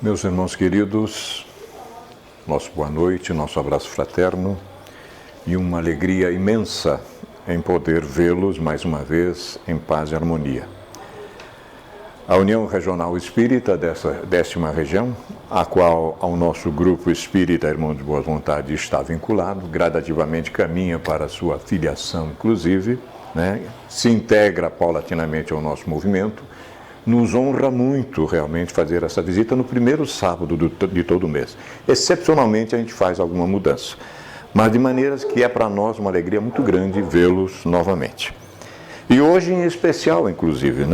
Meus irmãos queridos, nosso boa noite, nosso abraço fraterno e uma alegria imensa em poder vê-los mais uma vez em paz e harmonia. A União Regional Espírita dessa 10ª região, a qual ao nosso grupo Espírita Irmão de Boa Vontade está vinculado, gradativamente caminha para a sua filiação inclusive, se integra paulatinamente ao nosso movimento. Nos honra muito realmente fazer essa visita no primeiro sábado de todo mês. Excepcionalmente a gente faz alguma mudança, mas de maneiras que é para nós uma alegria muito grande vê-los novamente. E hoje em especial, inclusive,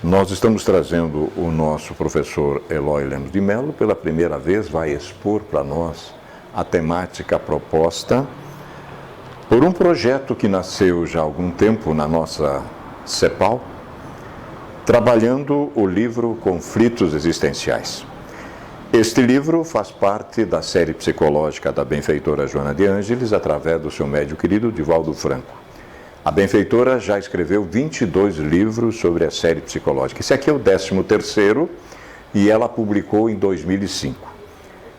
nós estamos trazendo o nosso professor Eloy Lemos de Mello, pela primeira vez vai expor para nós a temática proposta por um projeto que nasceu já há algum tempo na nossa CEPAL, trabalhando o livro Conflitos Existenciais. Este livro faz parte da série psicológica da benfeitora Joana de Ângeles, através do seu médium querido Divaldo Franco. A benfeitora já escreveu 22 livros sobre a série psicológica. Esse aqui é o 13º e ela publicou em 2005.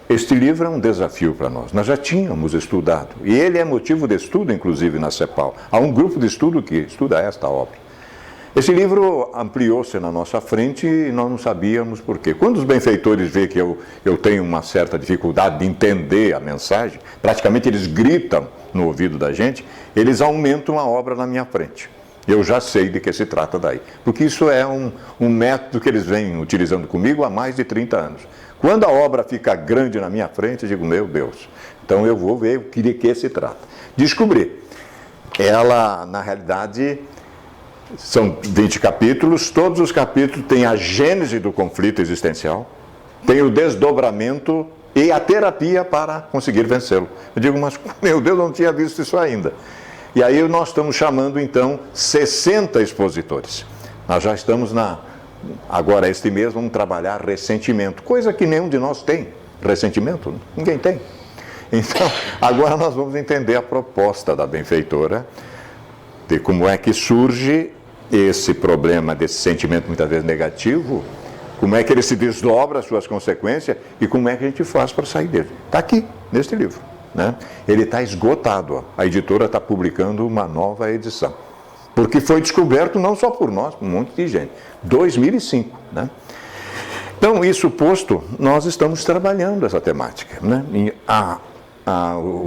Este livro é um desafio para nós. Nós já tínhamos estudado, e ele é motivo de estudo, inclusive, na CEPAL. Há um grupo de estudo que estuda esta obra. Esse livro ampliou-se na nossa frente e nós não sabíamos por quê. Quando os benfeitores veem que eu tenho uma certa dificuldade de entender a mensagem, praticamente eles gritam no ouvido da gente, eles aumentam a obra na minha frente. Eu já sei de que se trata daí, porque isso é um método que eles vêm utilizando comigo há mais de 30 anos. Quando a obra fica grande na minha frente, eu digo, meu Deus, então eu vou ver de que se trata. Descobri. Ela, na realidade, são 20 capítulos, todos os capítulos têm a gênese do conflito existencial, tem o desdobramento e a terapia para conseguir vencê-lo. Eu digo, mas meu Deus, eu não tinha visto isso ainda. E aí nós estamos chamando então 60 expositores. Nós já estamos agora este mês vamos trabalhar ressentimento, coisa que nenhum de nós tem, ressentimento, ninguém tem. Então, agora nós vamos entender a proposta da benfeitora, de como é que surge esse problema desse sentimento muitas vezes negativo, como é que ele se desdobra as suas consequências e como é que a gente faz para sair dele. Está aqui, neste livro. Ele está esgotado. A editora está publicando uma nova edição. Porque foi descoberto não só por nós, por um monte de gente. 2005. Então, isso posto, nós estamos trabalhando essa temática.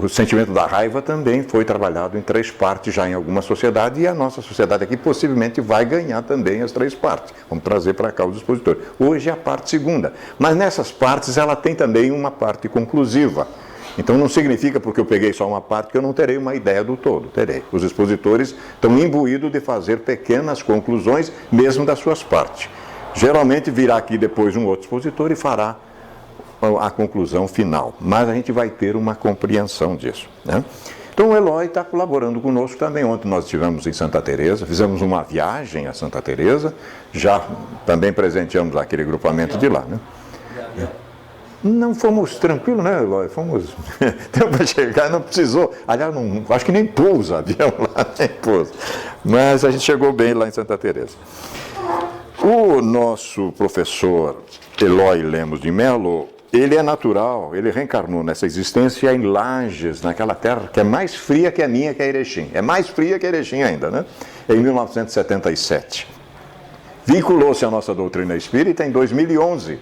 O sentimento da raiva também foi trabalhado em 3 partes já em alguma sociedade e a nossa sociedade aqui possivelmente vai ganhar também as 3 partes. Vamos trazer para cá os expositores. Hoje é a parte 2ª, mas nessas partes ela tem também uma parte conclusiva. Então não significa porque eu peguei só uma parte que eu não terei uma ideia do todo, terei. Os expositores estão imbuídos de fazer pequenas conclusões mesmo das suas partes. Geralmente virá aqui depois um outro expositor e fará a conclusão final, mas a gente vai ter uma compreensão disso. Então o Eloy está colaborando conosco também. Ontem nós estivemos em Santa Teresa, fizemos uma viagem a Santa Teresa, já também presenteamos aquele grupamento de lá. Não fomos tranquilos, Eloy? Fomos. Então, para chegar, não precisou. Aliás, acho que nem pousa avião lá, nem pousa. Mas a gente chegou bem lá em Santa Teresa. O nosso professor Eloy Lemos de Mello, ele é natural, ele reencarnou nessa existência em Lages, naquela terra que é mais fria que a minha, que é Erechim. É mais fria que Erechim ainda, Em 1977. Vinculou-se à nossa doutrina espírita em 2011.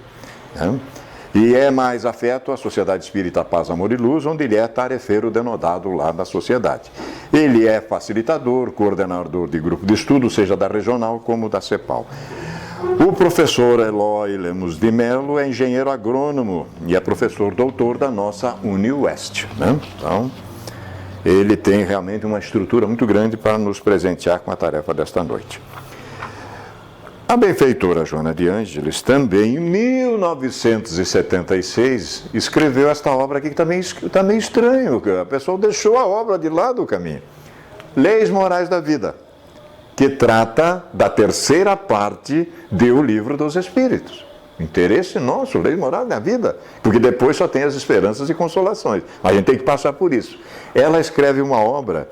E é mais afeto à Sociedade Espírita Paz, Amor e Luz, onde ele é tarefeiro denodado lá da sociedade. Ele é facilitador, coordenador de grupo de estudo, seja da regional como da CEPAL. O professor Eloy Lemos de Mello é engenheiro agrônomo e é professor doutor da nossa UniOeste. Então, ele tem realmente uma estrutura muito grande para nos presentear com a tarefa desta noite. A benfeitora Joana de Ângeles também, em 1976, escreveu esta obra aqui que também está meio estranho. A pessoa deixou a obra de lado do caminho. Leis Morais da Vida, que trata da 3ª parte do Livro dos Espíritos. Interesse nosso, Leis Morais da Vida, porque depois só tem as esperanças e consolações. A gente tem que passar por isso. Ela escreve uma obra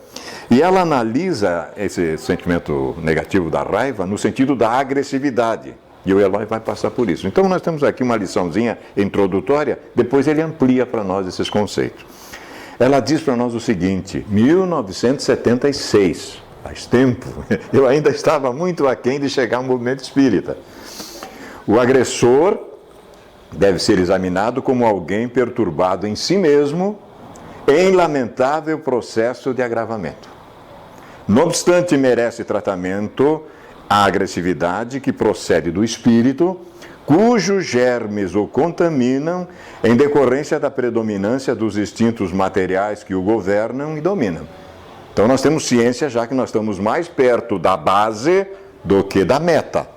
e ela analisa esse sentimento negativo da raiva no sentido da agressividade. E o Eloy vai passar por isso. Então nós temos aqui uma liçãozinha introdutória, depois ele amplia para nós esses conceitos. Ela diz para nós o seguinte, 1976, faz tempo, eu ainda estava muito aquém de chegar ao movimento espírita. O agressor deve ser examinado como alguém perturbado em si mesmo, em lamentável processo de agravamento. Não obstante, merece tratamento a agressividade que procede do espírito, cujos germes o contaminam em decorrência da predominância dos instintos materiais que o governam e dominam. Então nós temos ciência já que nós estamos mais perto da base do que da meta.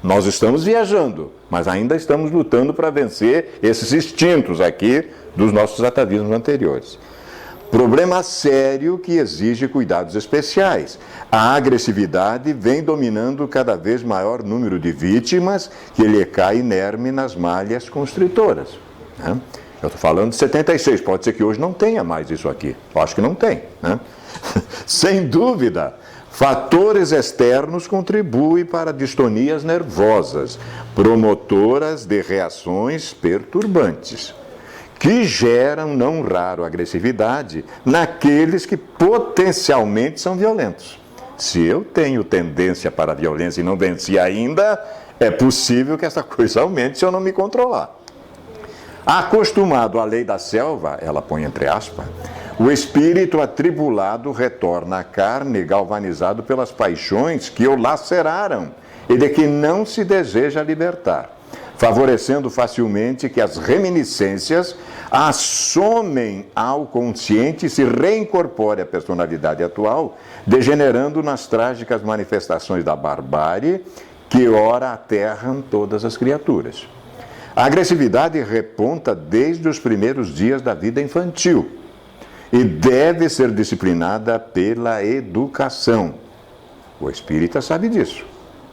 Nós estamos viajando, mas ainda estamos lutando para vencer esses instintos aqui dos nossos atavismos anteriores. Problema sério que exige cuidados especiais. A agressividade vem dominando cada vez maior número de vítimas que lhe cai inerme nas malhas constritoras. Né? Eu estou falando de 76, pode ser que hoje não tenha mais isso aqui. Eu acho que não tem. Né? Sem dúvida, fatores externos contribuem para distonias nervosas, promotoras de reações perturbantes, que geram, não raro, agressividade naqueles que potencialmente são violentos. Se eu tenho tendência para a violência e não venci ainda, é possível que essa coisa aumente se eu não me controlar. Acostumado à lei da selva, ela põe entre aspas, o espírito atribulado retorna à carne galvanizado pelas paixões que o laceraram e de que não se deseja libertar, favorecendo facilmente que as reminiscências assomem ao consciente e se reincorpore à personalidade atual, degenerando nas trágicas manifestações da barbárie que ora aterram todas as criaturas. A agressividade reponta desde os primeiros dias da vida infantil e deve ser disciplinada pela educação. O espírita sabe disso.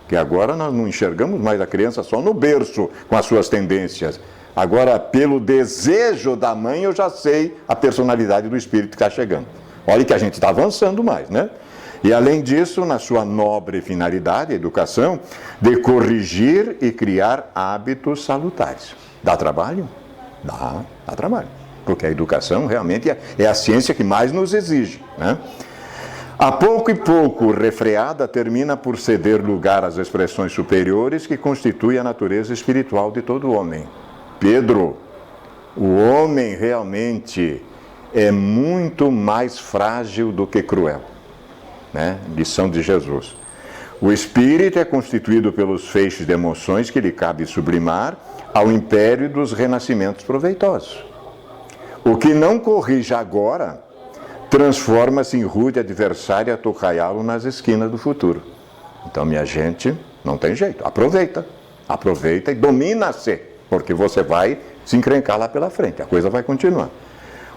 Que agora nós não enxergamos mais a criança só no berço com as suas tendências. Agora, pelo desejo da mãe, eu já sei a personalidade do espírito que está chegando. Olha que a gente está avançando mais, né? E além disso, na sua nobre finalidade, a educação, de corrigir e criar hábitos salutares. Dá trabalho? Dá trabalho. Porque a educação realmente é a ciência que mais nos exige, né? A pouco e pouco refreada, termina por ceder lugar às expressões superiores que constituem a natureza espiritual de todo homem. Pedro, o homem realmente é muito mais frágil do que cruel. Né? Lição de Jesus. O espírito é constituído pelos feixes de emoções que lhe cabe sublimar ao império dos renascimentos proveitosos. O que não corrige agora transforma-se em rude adversário a tocaiá-lo nas esquinas do futuro. Então, minha gente, não tem jeito. Aproveita e domina-se, porque você vai se encrencar lá pela frente. A coisa vai continuar.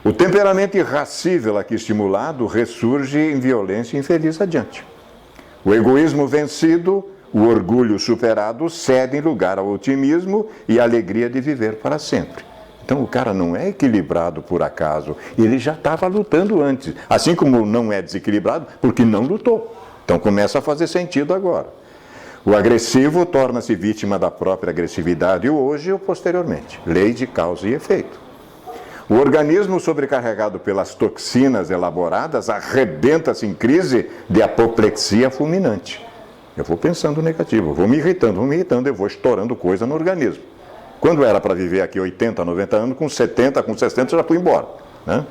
O temperamento irracível aqui estimulado ressurge em violência infeliz adiante. O egoísmo vencido, o orgulho superado, cede em lugar ao otimismo e à alegria de viver para sempre. Então o cara não é equilibrado por acaso, ele já estava lutando antes. Assim como não é desequilibrado, porque não lutou. Então começa a fazer sentido agora. O agressivo torna-se vítima da própria agressividade hoje ou posteriormente. Lei de causa e efeito. O organismo sobrecarregado pelas toxinas elaboradas arrebenta-se em crise de apoplexia fulminante. Eu vou pensando negativo, vou me irritando, eu vou estourando coisa no organismo. Quando era para viver aqui 80, 90 anos, com 70, com 60, eu já fui embora. Né?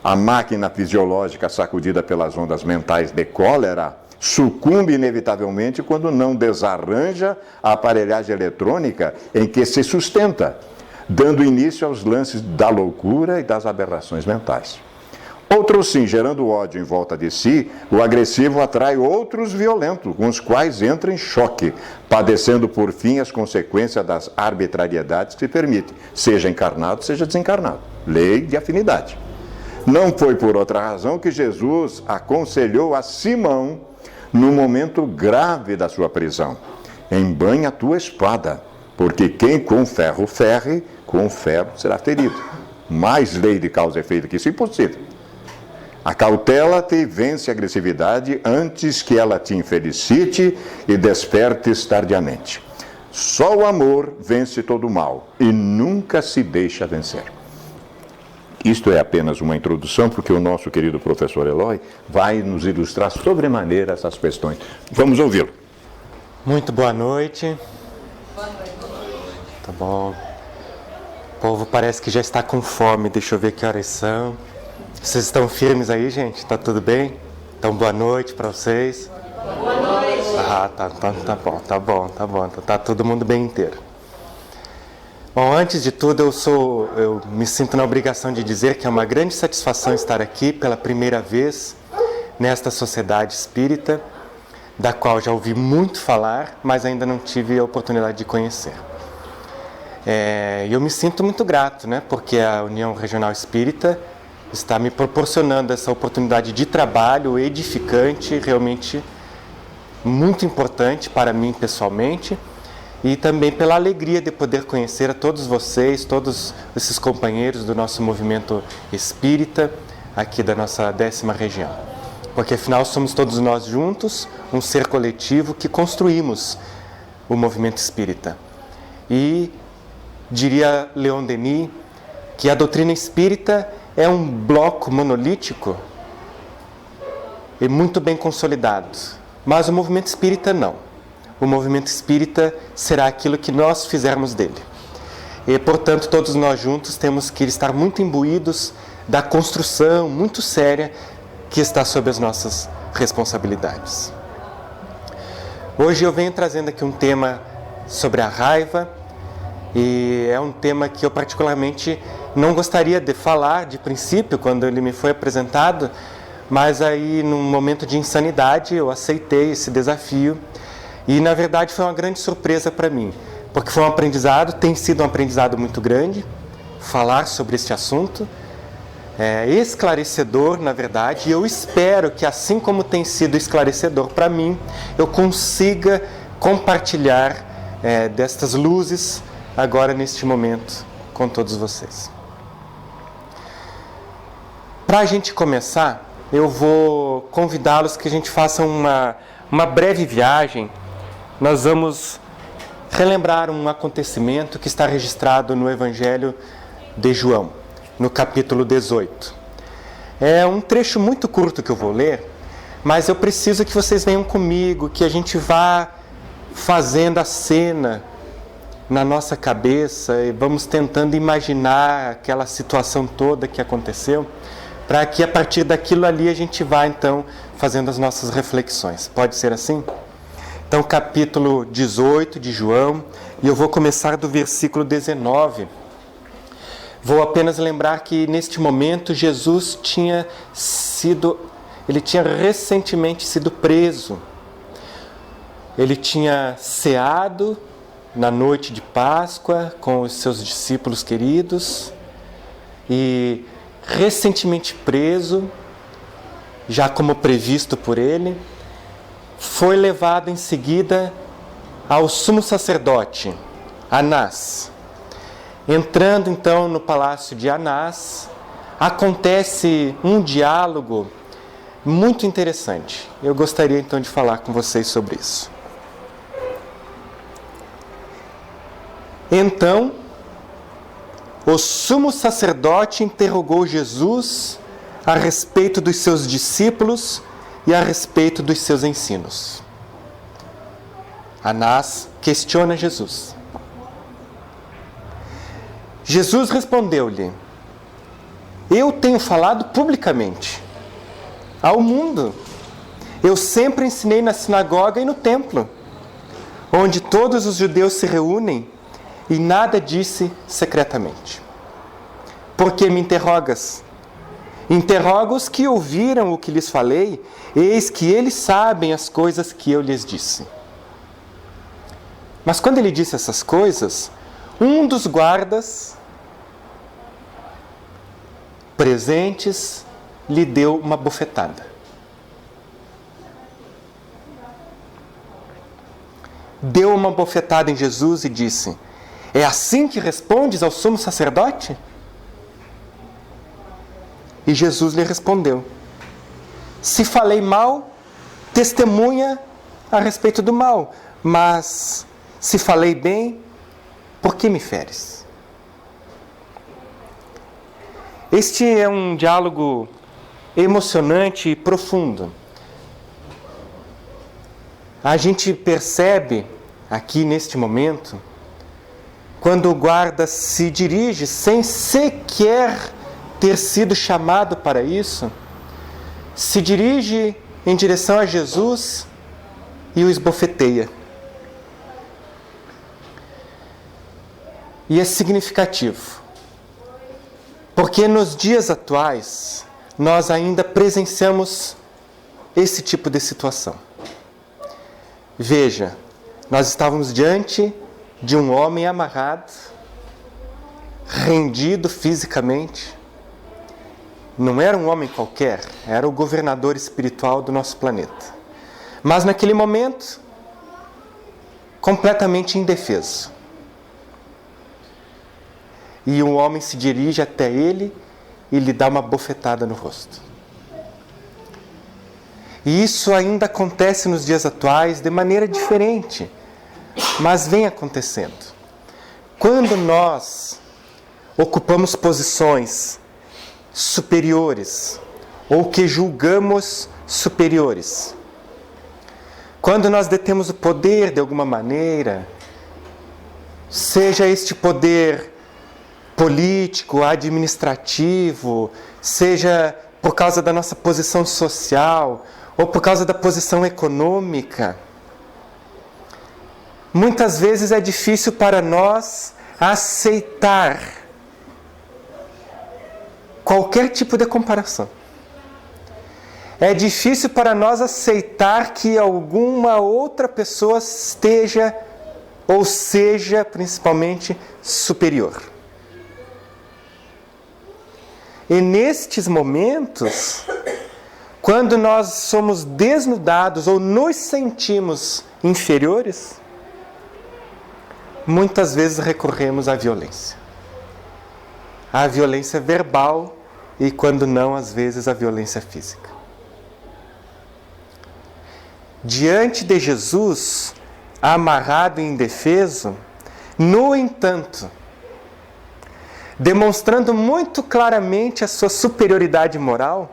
A máquina fisiológica sacudida pelas ondas mentais de cólera sucumbe inevitavelmente quando não desarranja a aparelhagem eletrônica em que se sustenta, dando início aos lances da loucura e das aberrações mentais. Outro sim, gerando ódio em volta de si, o agressivo atrai outros violentos, com os quais entra em choque, padecendo por fim as consequências das arbitrariedades que se permite, seja encarnado, seja desencarnado. Lei de afinidade. Não foi por outra razão que Jesus aconselhou a Simão, no momento grave da sua prisão: embanha a tua espada, porque quem com ferro ferre, com ferro será ferido. Mais lei de causa e efeito que isso é impossível. Acautela-te e vence a agressividade antes que ela te infelicite e despertes tardiamente. Só o amor vence todo o mal e nunca se deixa vencer. Isto é apenas uma introdução, porque o nosso querido professor Eloy vai nos ilustrar sobremaneira essas questões. Vamos ouvi-lo. Muito boa noite. Boa noite. Tá bom. O povo parece que já está com fome. Deixa eu ver que horas são. Vocês estão firmes aí, gente? Tá tudo bem? Então, boa noite para vocês. Boa noite. Ah, tá bom. Tá todo mundo bem inteiro. Bom, antes de tudo, eu me sinto na obrigação de dizer que é uma grande satisfação estar aqui pela primeira vez nesta sociedade espírita, da qual já ouvi muito falar, mas ainda não tive a oportunidade de conhecer. Eu me sinto muito grato, né, porque a União Regional Espírita está me proporcionando essa oportunidade de trabalho edificante, realmente muito importante para mim pessoalmente, e também pela alegria de poder conhecer a todos vocês, todos esses companheiros do nosso movimento espírita, aqui da nossa 10ª região. Porque afinal somos todos nós juntos, um ser coletivo que construímos o movimento espírita. E diria Leon Denis que a doutrina espírita é um bloco monolítico e muito bem consolidado, mas o movimento espírita não. O movimento espírita será aquilo que nós fizermos dele. E, portanto, todos nós juntos temos que estar muito imbuídos da construção muito séria que está sob as nossas responsabilidades. Hoje eu venho trazendo aqui um tema sobre a raiva, e é um tema que eu particularmente não gostaria de falar de princípio, quando ele me foi apresentado, mas aí, num momento de insanidade, eu aceitei esse desafio. E, na verdade, foi uma grande surpresa para mim, porque foi um aprendizado, tem sido um aprendizado muito grande, falar sobre este assunto, esclarecedor, na verdade, e eu espero que, assim como tem sido esclarecedor para mim, eu consiga compartilhar destas luzes agora, neste momento, com todos vocês. Para a gente começar, eu vou convidá-los que a gente faça uma breve viagem. Nós vamos relembrar um acontecimento que está registrado no Evangelho de João, no capítulo 18. É um trecho muito curto que eu vou ler, mas eu preciso que vocês venham comigo, que a gente vá fazendo a cena na nossa cabeça e vamos tentando imaginar aquela situação toda que aconteceu, para que a partir daquilo ali a gente vá então fazendo as nossas reflexões. Pode ser assim? Então, capítulo 18 de João, e eu vou começar do versículo 19. Vou apenas lembrar que neste momento Jesus tinha recentemente sido preso. Ele tinha ceado na noite de Páscoa com os seus discípulos queridos e recentemente preso, já como previsto por ele, foi levado em seguida ao sumo sacerdote, Anás. Entrando então no palácio de Anás, acontece um diálogo muito interessante. Eu gostaria então de falar com vocês sobre isso. Então, o sumo sacerdote interrogou Jesus a respeito dos seus discípulos e a respeito dos seus ensinos. Anás questiona Jesus. Jesus respondeu-lhe: eu tenho falado publicamente ao mundo. Eu sempre ensinei na sinagoga e no templo, onde todos os judeus se reúnem, e nada disse secretamente. Por que me interrogas? Interroga os que ouviram o que lhes falei, eis que eles sabem as coisas que eu lhes disse. Mas quando ele disse essas coisas, um dos guardas presentes lhe deu uma bofetada. Deu uma bofetada em Jesus e disse: é assim que respondes ao sumo sacerdote? E Jesus lhe respondeu: se falei mal, testemunha a respeito do mal, mas Se falei bem, por que me feres? Este é um diálogo emocionante e profundo. A gente percebe aqui neste momento, quando o guarda se dirige sem sequer ter sido chamado para isso, se dirige em direção a Jesus e o esbofeteia. E é significativo, porque nos dias atuais nós ainda presenciamos esse tipo de situação. Veja, nós estávamos diante de um homem amarrado, rendido fisicamente. Não era um homem qualquer, era o governador espiritual do nosso planeta. Mas naquele momento, completamente indefeso. E um homem se dirige até ele e lhe dá uma bofetada no rosto. E isso ainda acontece nos dias atuais de maneira diferente, mas vem acontecendo. Quando nós ocupamos posições superiores, ou que julgamos superiores, quando nós detemos o poder de alguma maneira, seja este poder político, administrativo, seja por causa da nossa posição social, ou por causa da posição econômica, muitas vezes é difícil para nós aceitar qualquer tipo de comparação. É difícil para nós aceitar que alguma outra pessoa esteja, ou seja, principalmente, superior. E nestes momentos, quando nós somos desnudados ou nos sentimos inferiores, muitas vezes recorremos à violência. À violência verbal e, quando não, às vezes, à violência física. Diante de Jesus, amarrado e indefeso, no entanto, demonstrando muito claramente a sua superioridade moral,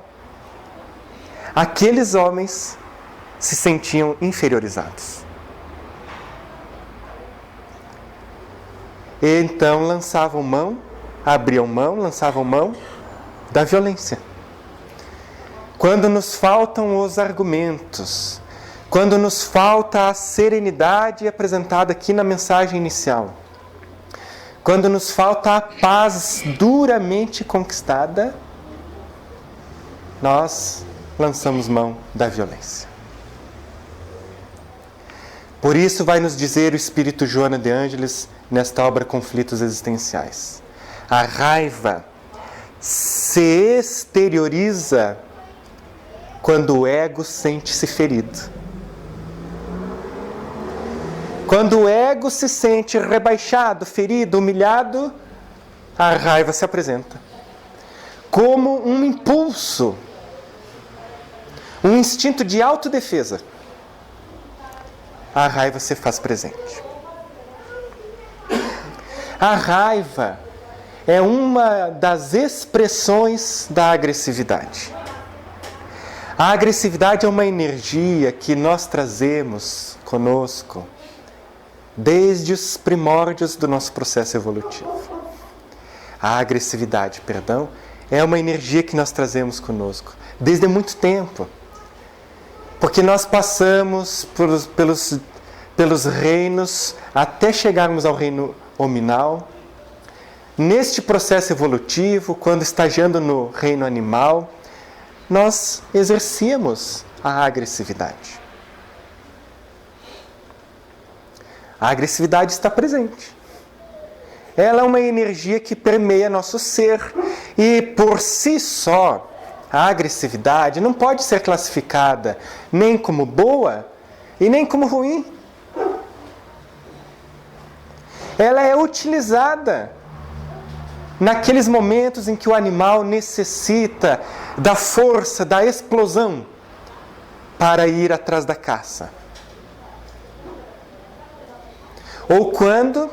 aqueles homens se sentiam inferiorizados. E então lançavam mão, abriam mão, lançavam mão da violência. Quando nos faltam os argumentos, quando nos falta a serenidade apresentada aqui na mensagem inicial, quando nos falta a paz duramente conquistada, nós lançamos mão da violência. Por isso vai nos dizer o Espírito Joana de Ângeles nesta obra Conflitos Existenciais. A raiva se exterioriza quando o ego sente-se ferido. Quando o ego se sente rebaixado, ferido, humilhado, a raiva se apresenta como um impulso, um instinto de autodefesa. A raiva se faz presente. A raiva é uma das expressões da agressividade. A agressividade é uma energia que nós trazemos conosco desde os primórdios do nosso processo evolutivo. A agressividade, é uma energia que nós trazemos conosco desde muito tempo. Porque nós passamos pelos reinos até chegarmos ao reino hominal. Neste processo evolutivo, quando estagiando no reino animal, nós exercíamos a agressividade. A agressividade está presente. Ela é uma energia que permeia nosso ser e, por si só, a agressividade não pode ser classificada nem como boa e nem como ruim. Ela é utilizada naqueles momentos em que o animal necessita da força, da explosão para ir atrás da caça. Ou quando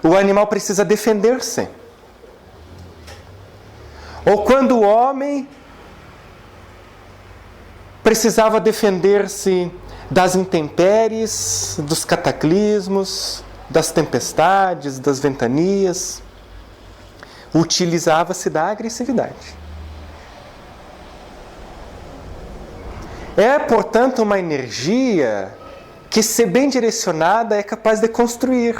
o animal precisa defender-se. Ou quando o homem precisava defender-se das intempéries, dos cataclismos, das tempestades, das ventanias, utilizava-se da agressividade. É, portanto, uma energia que, se bem direcionada, é capaz de construir.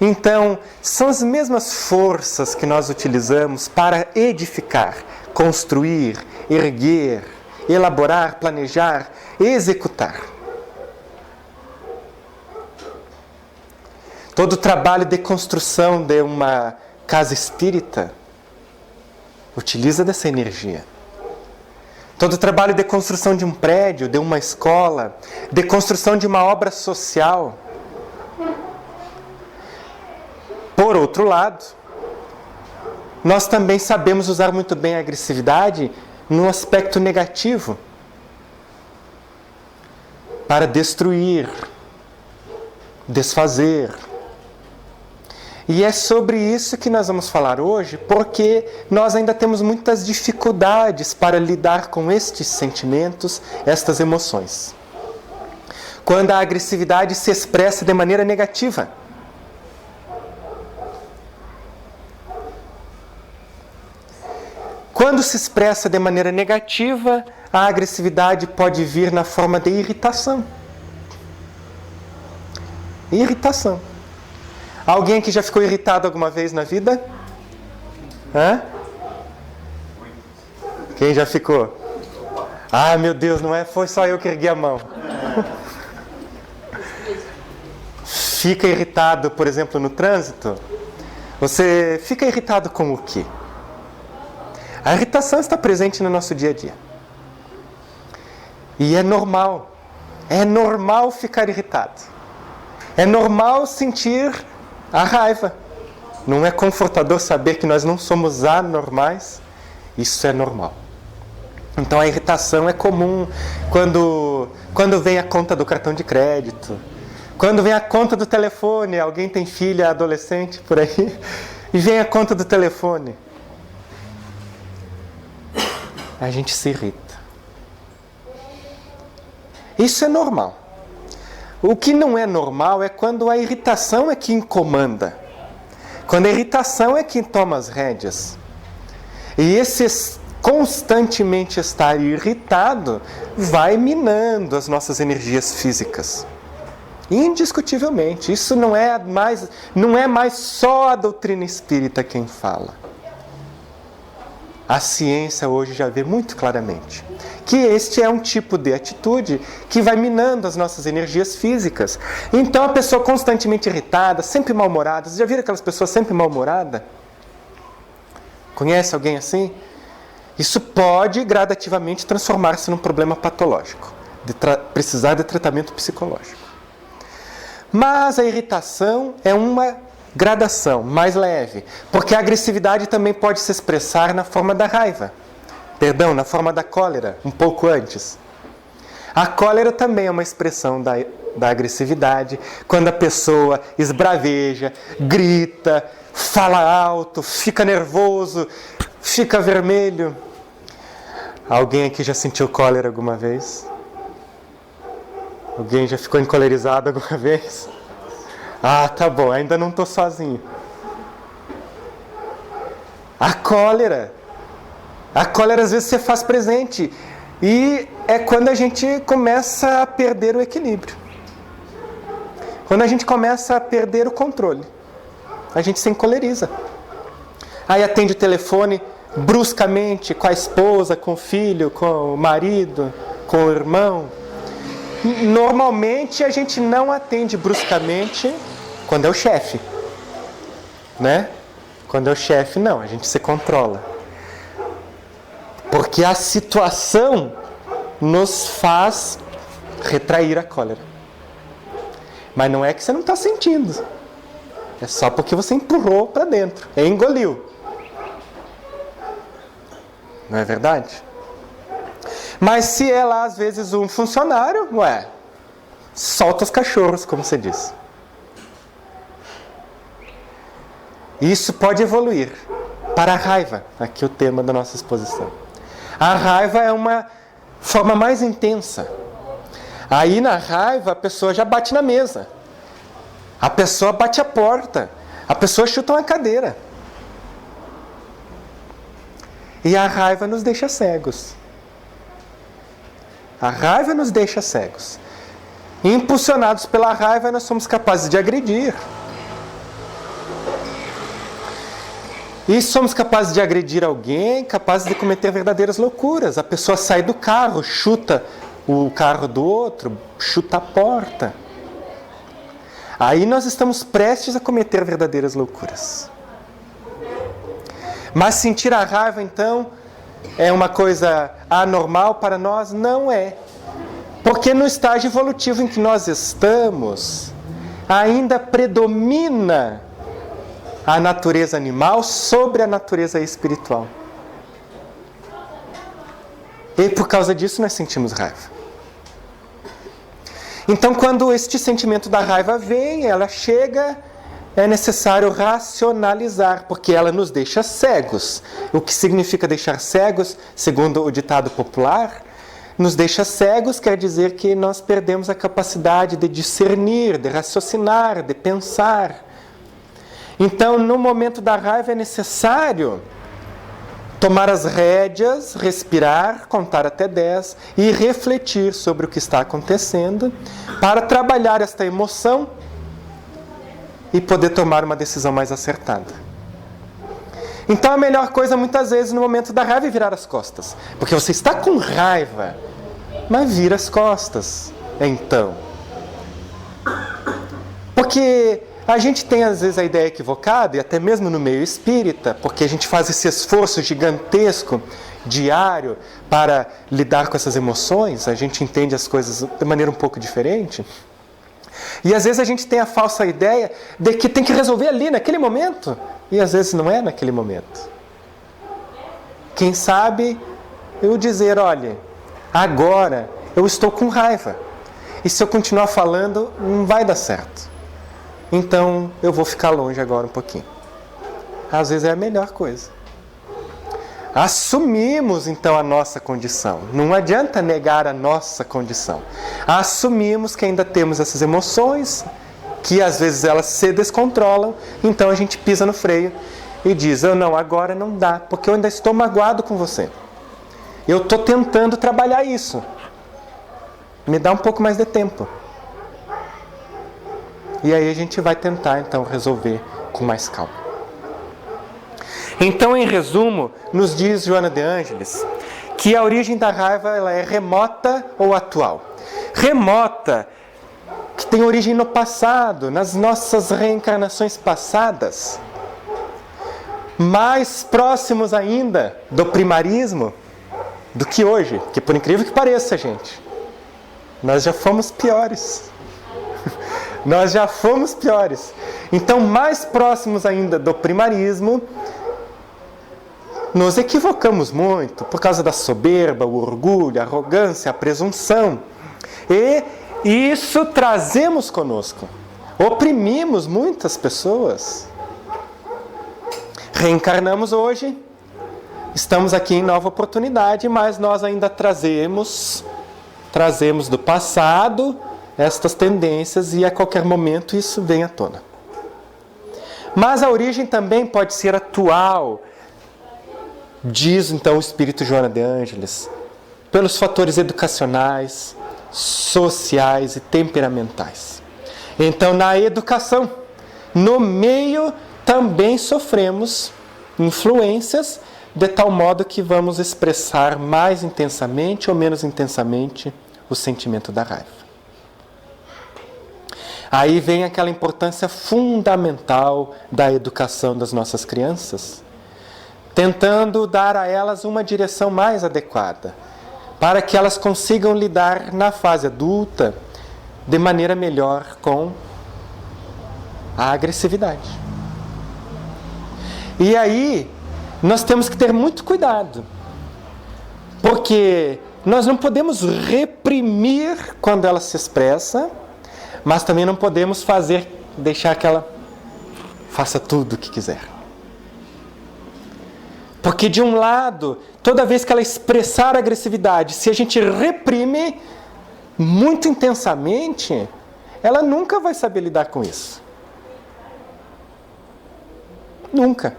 Então, são as mesmas forças que nós utilizamos para edificar, construir, erguer, elaborar, planejar, executar. Todo o trabalho de construção de uma casa espírita utiliza dessa energia. Todo o trabalho de construção de um prédio, de uma escola, de construção de uma obra social. Por outro lado, nós também sabemos usar muito bem a agressividade num aspecto negativo, para destruir, desfazer. E é sobre isso que nós vamos falar hoje, porque nós ainda temos muitas dificuldades para lidar com estes sentimentos, estas emoções. Quando a agressividade se expressa de maneira negativa. Quando se expressa de maneira negativa, a agressividade pode vir na forma de irritação. Irritação. Alguém aqui já ficou irritado alguma vez na vida? Hã? Quem já ficou? Ah, meu Deus, não é? Foi só eu que ergui a mão. Fica irritado, por exemplo, no trânsito? Você fica irritado com o quê? A irritação está presente no nosso dia a dia. E é normal. É normal ficar irritado. É normal sentir a raiva. Não é confortador saber que nós não somos anormais? Isso é normal. Então a irritação é comum quando vem a conta do cartão de crédito, quando vem a conta do telefone, alguém tem filha adolescente por aí, e vem a conta do telefone. A gente se irrita. Isso é normal. O que não é normal é quando a irritação é que comanda. Quando a irritação é quem toma as rédeas. E esse constantemente estar irritado vai minando as nossas energias físicas. Indiscutivelmente. Isso não é mais só a doutrina espírita quem fala. A ciência hoje já vê muito claramente que este é um tipo de atitude que vai minando as nossas energias físicas. Então a pessoa constantemente irritada, sempre mal-humorada. Vocês já viram aquelas pessoas sempre mal-humoradas? Conhece alguém assim? Isso pode gradativamente transformar-se num problema patológico, precisar de tratamento psicológico. Mas a irritação é uma gradação mais leve, porque a agressividade também pode se expressar na forma da raiva. Na forma da cólera, um pouco antes. A cólera também é uma expressão da agressividade, quando a pessoa esbraveja, grita, fala alto, fica nervoso, fica vermelho. Alguém aqui já sentiu cólera alguma vez? Alguém já ficou encolerizado alguma vez? Ah, tá bom, ainda não estou sozinho. A cólera às vezes se faz presente. E é quando a gente começa a perder o equilíbrio. Quando a gente começa a perder o controle. A gente se encoleriza. Aí atende o telefone bruscamente com a esposa, com o filho, com o marido, com o irmão. Normalmente a gente não atende bruscamente quando é o chefe, né? Quando é o chefe, não, a gente se controla. Porque a situação nos faz retrair a cólera. Mas não é que você não está sentindo. É só porque você empurrou para dentro, engoliu. Não é verdade? Mas se é lá, às vezes, um funcionário, solta os cachorros, como você diz. Isso pode evoluir para a raiva, aqui o tema da nossa exposição. A raiva é uma forma mais intensa. Aí na raiva a pessoa já bate na mesa, a pessoa bate a porta, a pessoa chuta uma cadeira. E a raiva nos deixa cegos. A raiva nos deixa cegos. Impulsionados pela raiva, nós somos capazes de agredir. E somos capazes de agredir alguém, capazes de cometer verdadeiras loucuras. A pessoa sai do carro, chuta o carro do outro, chuta a porta. Aí nós estamos prestes a cometer verdadeiras loucuras. Mas sentir a raiva, então, é uma coisa anormal para nós? Não é. Porque no estágio evolutivo em que nós estamos, ainda predomina a natureza animal sobre a natureza espiritual. E por causa disso nós sentimos raiva. Então, quando este sentimento da raiva vem, ela chega, é necessário racionalizar, porque ela nos deixa cegos. O que significa deixar cegos, segundo o ditado popular, nos deixa cegos quer dizer que nós perdemos a capacidade de discernir, de raciocinar, de pensar. Então, no momento da raiva é necessário tomar as rédeas, respirar, contar até 10 e refletir sobre o que está acontecendo para trabalhar esta emoção e poder tomar uma decisão mais acertada. Então, a melhor coisa muitas vezes no momento da raiva é virar as costas. Porque você está com raiva, mas vira as costas, então. Porque a gente tem às vezes a ideia equivocada, e até mesmo no meio espírita, porque a gente faz esse esforço gigantesco, diário, para lidar com essas emoções, a gente entende as coisas de maneira um pouco diferente. E às vezes a gente tem a falsa ideia de que tem que resolver ali, naquele momento, e às vezes não é naquele momento. Quem sabe eu dizer, olha, agora eu estou com raiva, e se eu continuar falando, não vai dar certo. Então, eu vou ficar longe agora um pouquinho. Às vezes é a melhor coisa. Assumimos, então, a nossa condição. Não adianta negar a nossa condição. Assumimos que ainda temos essas emoções, que às vezes elas se descontrolam, então a gente pisa no freio e diz, não, agora não dá, porque eu ainda estou magoado com você. Eu estou tentando trabalhar isso. Me dá um pouco mais de tempo. E aí a gente vai tentar, então, resolver com mais calma. Então, em resumo, nos diz Joana de Ângeles que a origem da raiva ela é remota ou atual. Remota, que tem origem no passado, nas nossas reencarnações passadas. Mais próximos ainda do primarismo do que hoje. Que por incrível que pareça, gente, nós já fomos piores. Nós já fomos piores. Então, mais próximos ainda do primarismo, nos equivocamos muito por causa da soberba, o orgulho, a arrogância, a presunção. E isso trazemos conosco. Oprimimos muitas pessoas. Reencarnamos hoje, estamos aqui em nova oportunidade, mas nós ainda trazemos do passado estas tendências e a qualquer momento isso vem à tona. Mas a origem também pode ser atual, diz então o Espírito Joana de Ângeles, pelos fatores educacionais, sociais e temperamentais. Então, na educação, no meio, também sofremos influências de tal modo que vamos expressar mais intensamente ou menos intensamente o sentimento da raiva. Aí vem aquela importância fundamental da educação das nossas crianças, tentando dar a elas uma direção mais adequada, para que elas consigam lidar na fase adulta de maneira melhor com a agressividade. E aí, nós temos que ter muito cuidado, porque nós não podemos reprimir quando ela se expressa, mas também não podemos deixar que ela faça tudo o que quiser. Porque de um lado, toda vez que ela expressar agressividade, se a gente reprime muito intensamente, ela nunca vai saber lidar com isso. Nunca.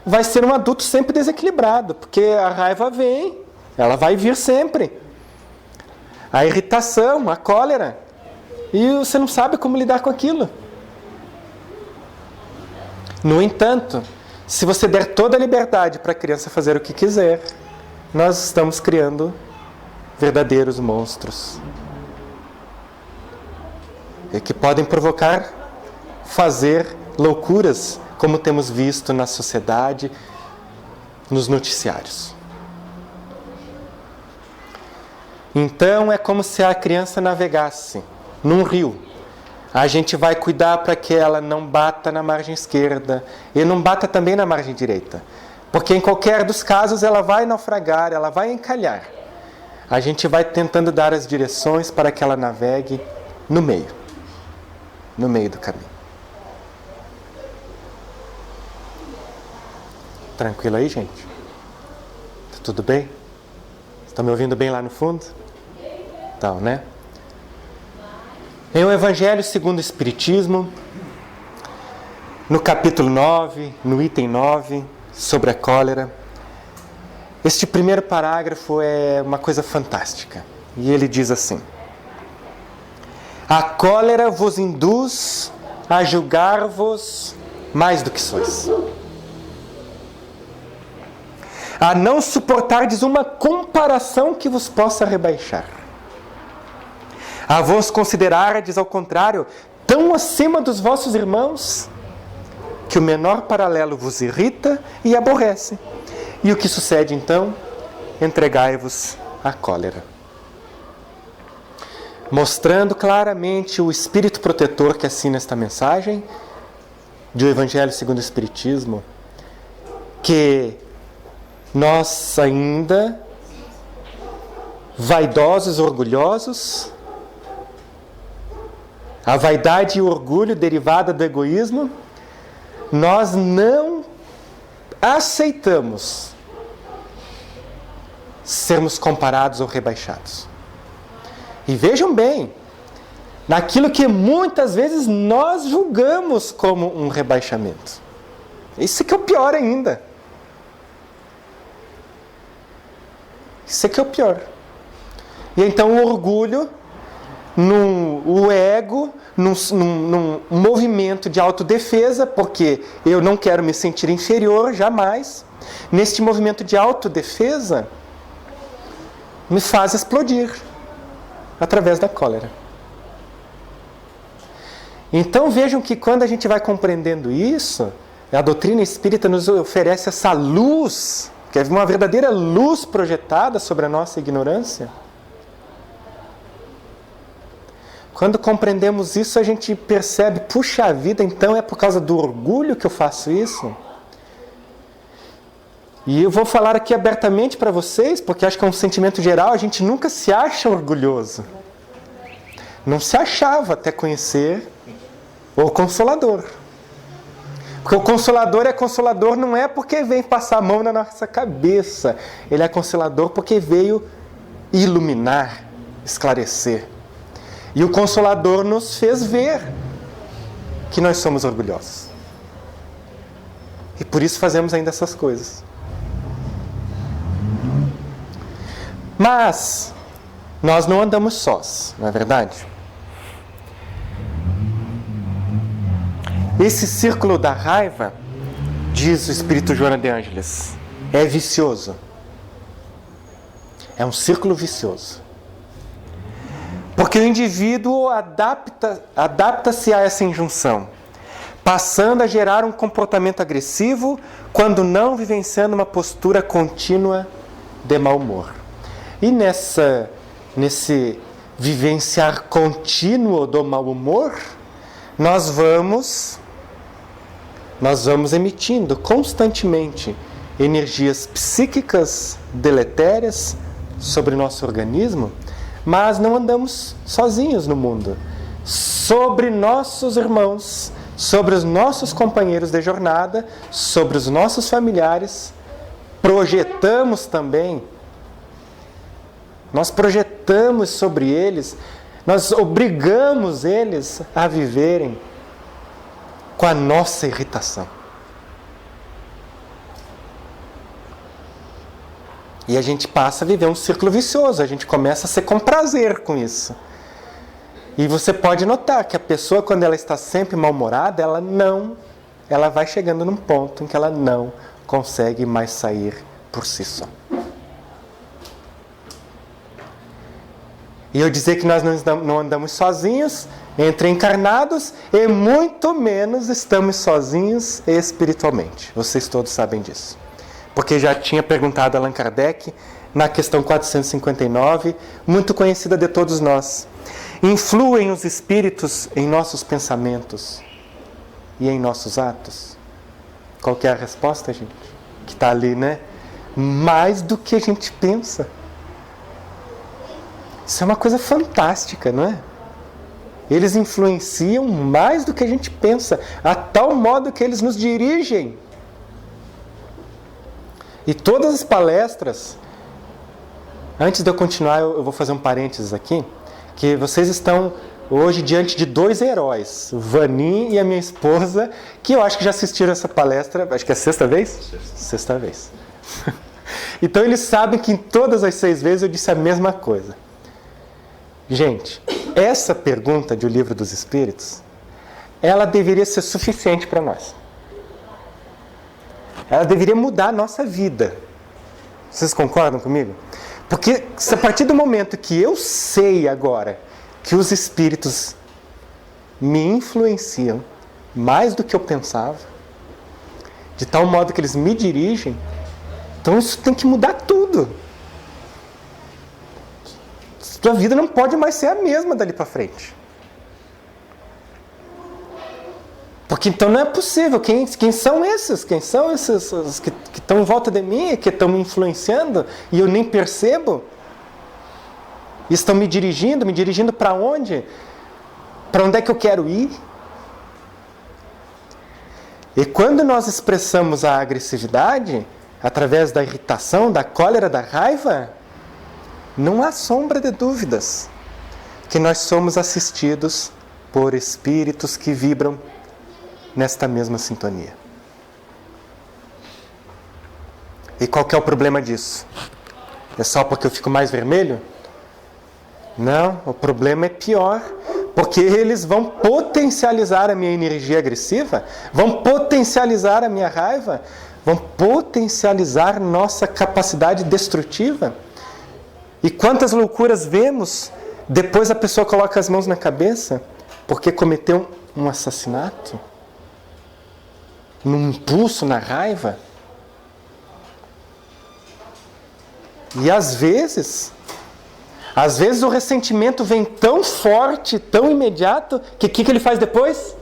Vai ser um adulto sempre desequilibrado, porque a raiva vem, ela vai vir sempre. A irritação, a cólera. E você não sabe como lidar com aquilo. No entanto, se você der toda a liberdade para a criança fazer o que quiser, nós estamos criando verdadeiros monstros. E que podem provocar, fazer loucuras, como temos visto na sociedade, nos noticiários. Então é como se a criança navegasse num rio. A gente vai cuidar para que ela não bata na margem esquerda e não bata também na margem direita. Porque em qualquer dos casos ela vai naufragar, ela vai encalhar. A gente vai tentando dar as direções para que ela navegue no meio do caminho. Tranquilo aí, gente? Tá tudo bem? Estão me ouvindo bem lá no fundo? Então, né? Em o Evangelho segundo o Espiritismo, no capítulo 9, no item 9, sobre a cólera, este primeiro parágrafo é uma coisa fantástica. E ele diz assim: a cólera vos induz a julgar-vos mais do que sois, a não suportardes uma comparação que vos possa rebaixar, a vos considerardes, ao contrário, tão acima dos vossos irmãos, que o menor paralelo vos irrita e aborrece. E o que sucede então? Entregai-vos à cólera. Mostrando claramente o espírito protetor que assina esta mensagem do Evangelho segundo o Espiritismo, que nós ainda, vaidosos, orgulhosos, a vaidade e o orgulho derivada do egoísmo, nós não aceitamos sermos comparados ou rebaixados. E vejam bem, naquilo que muitas vezes nós julgamos como um rebaixamento. Isso que é o pior ainda. Isso que é o pior. E então o orgulho, o ego, num movimento de autodefesa, porque eu não quero me sentir inferior, jamais. Neste movimento de autodefesa, me faz explodir através da cólera. Então vejam que quando a gente vai compreendendo isso, a doutrina espírita nos oferece essa luz, que é uma verdadeira luz projetada sobre a nossa ignorância. Quando compreendemos isso, a gente percebe, puxa vida, então é por causa do orgulho que eu faço isso? E eu vou falar aqui abertamente para vocês, porque acho que é um sentimento geral, a gente nunca se acha orgulhoso. Não se achava até conhecer o Consolador. Porque o Consolador é consolador não é porque vem passar a mão na nossa cabeça. Ele é consolador porque veio iluminar, esclarecer. E o Consolador nos fez ver que nós somos orgulhosos. E por isso fazemos ainda essas coisas. Mas nós não andamos sós, não é verdade? Esse círculo da raiva, diz o Espírito Joana de Ângeles, é vicioso. É um círculo vicioso. Porque o indivíduo adapta-se a essa injunção, passando a gerar um comportamento agressivo, quando não vivenciando uma postura contínua de mau humor. E nesse vivenciar contínuo do mau humor, nós vamos emitindo constantemente energias psíquicas deletérias sobre o nosso organismo, mas não andamos sozinhos no mundo. Sobre nossos irmãos sobre os nossos companheiros de jornada, sobre os nossos familiares, projetamos também, nós projetamos sobre eles, nós obrigamos eles a viverem com a nossa irritação. E a gente passa a viver um círculo vicioso, a gente começa a ser com prazer com isso. E você pode notar que a pessoa, quando ela está sempre mal-humorada, ela vai chegando num ponto em que ela não consegue mais sair por si só. E eu dizer que nós não andamos sozinhos, entre encarnados, e muito menos estamos sozinhos espiritualmente. Vocês todos sabem disso. Porque já tinha perguntado a Allan Kardec, na questão 459, muito conhecida de todos nós. Influem os espíritos em nossos pensamentos e em nossos atos? Qual que é a resposta, gente? Que está ali, né? Mais do que a gente pensa. Isso é uma coisa fantástica, não é? Eles influenciam mais do que a gente pensa, a tal modo que eles nos dirigem. E todas as palestras, antes de eu continuar, eu vou fazer um parênteses aqui, que vocês estão hoje diante de dois heróis, o Vanin e a minha esposa, que eu acho que já assistiram essa palestra, acho que é a sexta vez? Sexta vez. Então eles sabem que em todas as 6 vezes eu disse a mesma coisa. Gente, essa pergunta de O Livro dos Espíritos, ela deveria ser suficiente para nós. Ela deveria mudar a nossa vida. Vocês concordam comigo? Porque a partir do momento que eu sei agora que os espíritos me influenciam mais do que eu pensava, de tal modo que eles me dirigem, então isso tem que mudar tudo. Sua vida não pode mais ser a mesma dali para frente. Porque então não é possível. Quem são esses? Quem são esses que estão em volta de mim, que estão me influenciando e eu nem percebo? E estão me dirigindo para onde? Para onde é que eu quero ir? E quando nós expressamos a agressividade, através da irritação, da cólera, da raiva, não há sombra de dúvidas que nós somos assistidos por espíritos que vibram nesta mesma sintonia. E qual que é o problema disso? É só porque eu fico mais vermelho? Não, o problema é pior, porque eles vão potencializar a minha energia agressiva, vão potencializar a minha raiva, vão potencializar nossa capacidade destrutiva. E quantas loucuras vemos, depois a pessoa coloca as mãos na cabeça, porque cometeu um assassinato, num impulso, na raiva. E às vezes o ressentimento vem tão forte, tão imediato, que o que ele faz depois?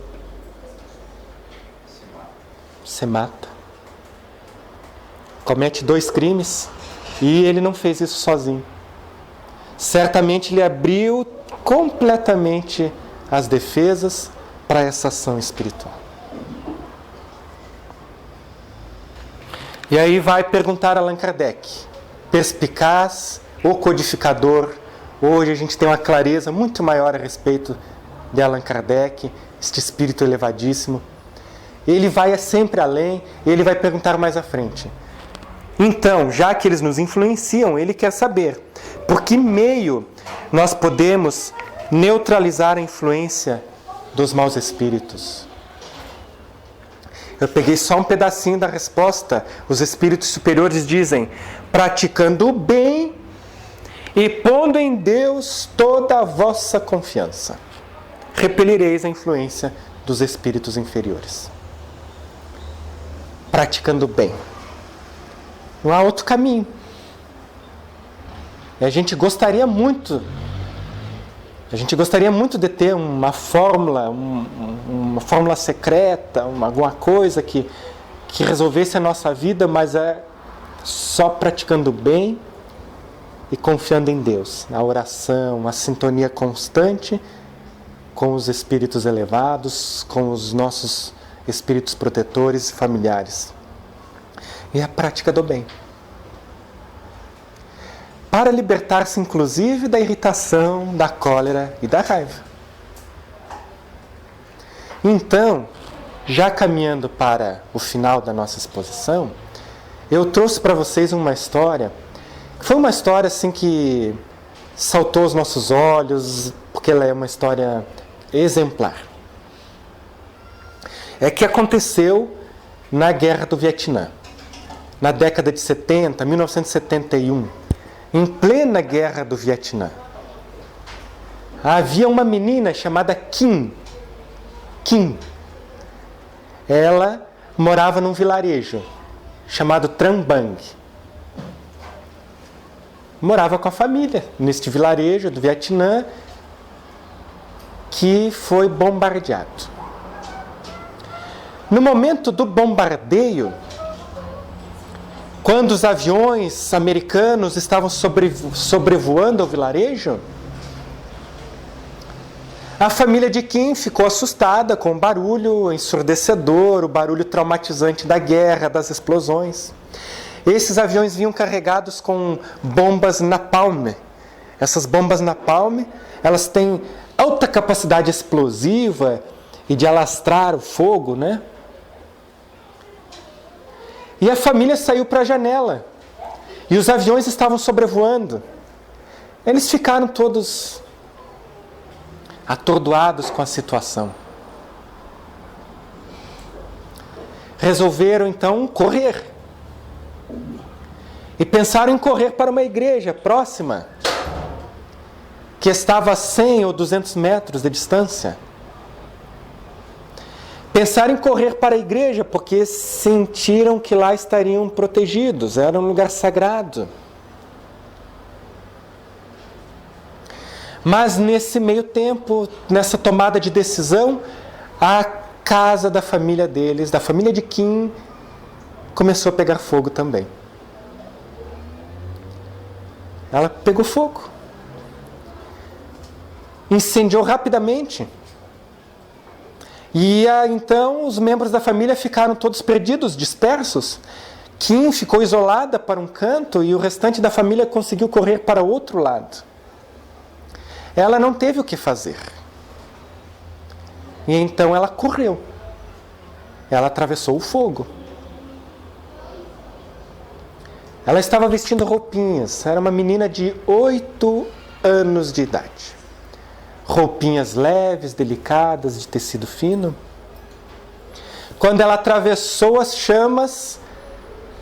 Se mata. Comete 2 crimes e ele não fez isso sozinho. Certamente ele abriu completamente as defesas para essa ação espiritual. E aí vai perguntar a Allan Kardec, perspicaz, o codificador. Hoje a gente tem uma clareza muito maior a respeito de Allan Kardec, este espírito elevadíssimo. Ele vai sempre além, ele vai perguntar mais à frente. Então, já que eles nos influenciam, ele quer saber por que meio nós podemos neutralizar a influência dos maus espíritos. Eu peguei só um pedacinho da resposta. Os espíritos superiores dizem: praticando o bem e pondo em Deus toda a vossa confiança, repelireis a influência dos espíritos inferiores. Praticando o bem. Não há outro caminho. E a gente gostaria muito de ter uma fórmula, uma fórmula secreta, alguma coisa que resolvesse a nossa vida, mas é só praticando o bem e confiando em Deus, a oração, a sintonia constante com os espíritos elevados, com os nossos espíritos protetores e familiares. E a prática do bem. Para libertar-se, inclusive, da irritação, da cólera e da raiva. Então, já caminhando para o final da nossa exposição, eu trouxe para vocês uma história, que foi uma história assim que saltou aos nossos olhos, porque ela é uma história exemplar. É que aconteceu na Guerra do Vietnã, na década de 70, 1971, em plena Guerra do Vietnã. Havia uma menina chamada Kim. Ela morava num vilarejo chamado Trang Bang. Morava com a família neste vilarejo do Vietnã que foi bombardeado. No momento do bombardeio, quando os aviões americanos estavam sobrevoando o vilarejo, a família de Kim ficou assustada com o barulho ensurdecedor, o barulho traumatizante da guerra, das explosões. Esses aviões vinham carregados com bombas napalm. Essas bombas napalm, elas têm alta capacidade explosiva e de alastrar o fogo, né? E a família saiu para a janela. E os aviões estavam sobrevoando. Eles ficaram todos atordoados com a situação. Resolveram então correr. E pensaram em correr para uma igreja próxima, que estava a 100 ou 200 metros de distância. Pensaram em correr para a igreja porque sentiram que lá estariam protegidos, era um lugar sagrado. Mas nesse meio tempo, nessa tomada de decisão, a casa da família deles, da família de Kim, começou a pegar fogo também. Ela pegou fogo. Incendiou rapidamente. E então os membros da família ficaram todos perdidos, dispersos. Kim ficou isolada para um canto e o restante da família conseguiu correr para outro lado. Ela não teve o que fazer. E então ela correu. Ela atravessou o fogo. Ela estava vestindo roupinhas. Era uma menina de 8 anos de idade. Roupinhas leves, delicadas, de tecido fino. Quando ela atravessou as chamas,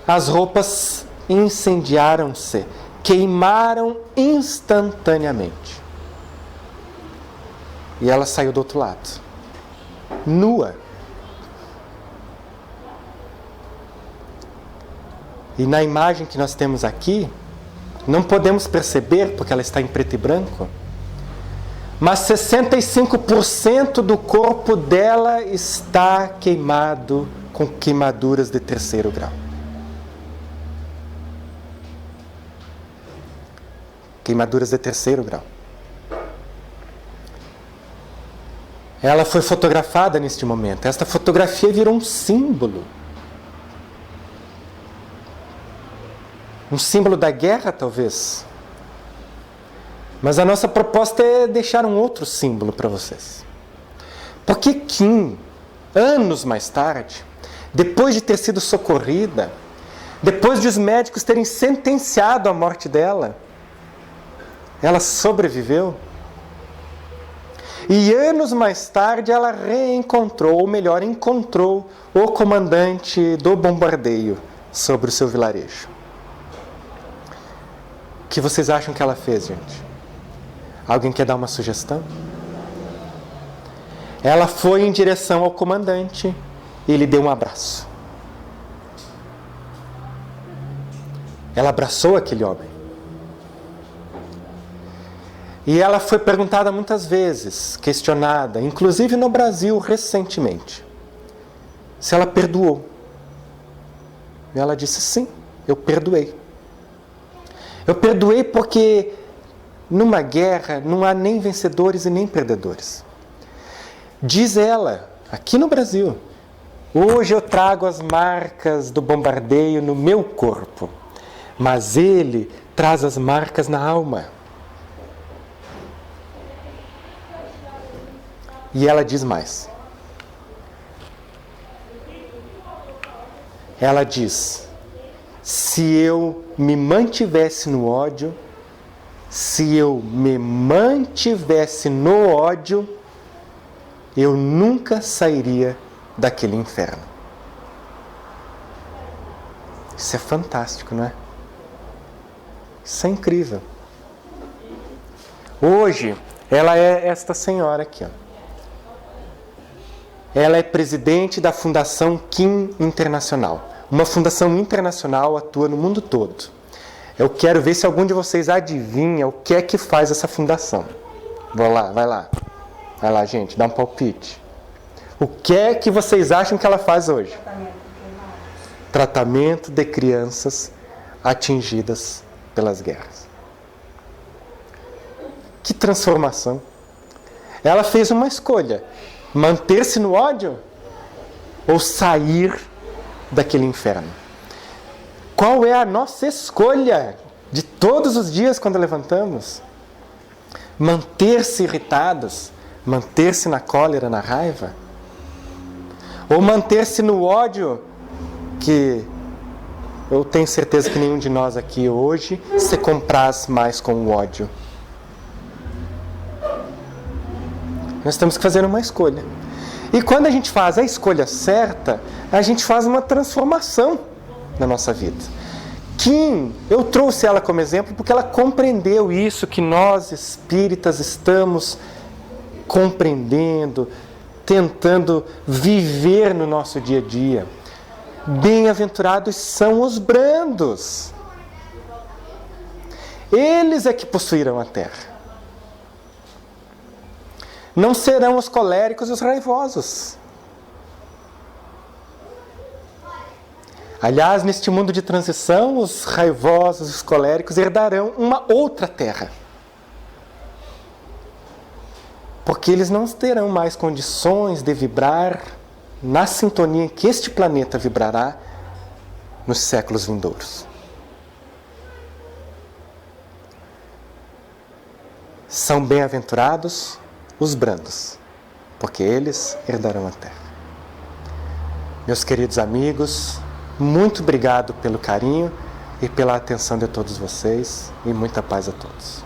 as roupas incendiaram-se, queimaram instantaneamente. E ela saiu do outro lado, nua. E na imagem que nós temos aqui, não podemos perceber, porque ela está em preto e branco, mas 65% do corpo dela está queimado com queimaduras de 3º grau. Queimaduras de 3º grau. Ela foi fotografada neste momento. Esta fotografia virou um símbolo. Um símbolo da guerra, talvez. Mas a nossa proposta é deixar um outro símbolo para vocês. Porque Kim, anos mais tarde, depois de ter sido socorrida, depois de os médicos terem sentenciado a morte dela, ela sobreviveu. E anos mais tarde ela reencontrou, ou melhor, encontrou o comandante do bombardeio sobre o seu vilarejo. O que vocês acham que ela fez, gente? Alguém quer dar uma sugestão? Ela foi em direção ao comandante e lhe deu um abraço. Ela abraçou aquele homem. E ela foi perguntada muitas vezes, questionada, inclusive no Brasil recentemente, se ela perdoou. E ela disse: sim, eu perdoei. Eu perdoei porque numa guerra não há nem vencedores e nem perdedores. Diz ela, aqui no Brasil, hoje eu trago as marcas do bombardeio no meu corpo, mas ele traz as marcas na alma. E ela diz mais. Ela diz: se eu me mantivesse no ódio, eu nunca sairia daquele inferno. Isso é fantástico, não é? Isso é incrível. Hoje, ela é esta senhora aqui, ó. Ela é presidente da Fundação Kim Internacional. Uma fundação internacional atua no mundo todo. Eu quero ver se algum de vocês adivinha o que é que faz essa fundação. Vai lá, gente, dá um palpite. O que é que vocês acham que ela faz hoje? Tratamento de crianças atingidas pelas guerras. Que transformação! Ela fez uma escolha: manter-se no ódio ou sair daquele inferno. Qual é a nossa escolha de todos os dias quando levantamos? Manter-se irritados, manter-se na cólera, na raiva? Ou manter-se no ódio, que eu tenho certeza que nenhum de nós aqui hoje se compraz mais com o ódio. Nós temos que fazer uma escolha. E quando a gente faz a escolha certa, a gente faz uma transformação na nossa vida. Kim, eu trouxe ela como exemplo porque ela compreendeu isso que nós espíritas estamos compreendendo, tentando viver no nosso dia a dia. Bem-aventurados são os brandos. Eles é que possuirão a terra. Não serão os coléricos e os raivosos. Aliás, neste mundo de transição, os raivosos e os coléricos herdarão uma outra terra. Porque eles não terão mais condições de vibrar na sintonia em que este planeta vibrará nos séculos vindouros. São bem-aventurados os brandos, porque eles herdarão a terra. Meus queridos amigos, muito obrigado pelo carinho e pela atenção de todos vocês, e muita paz a todos.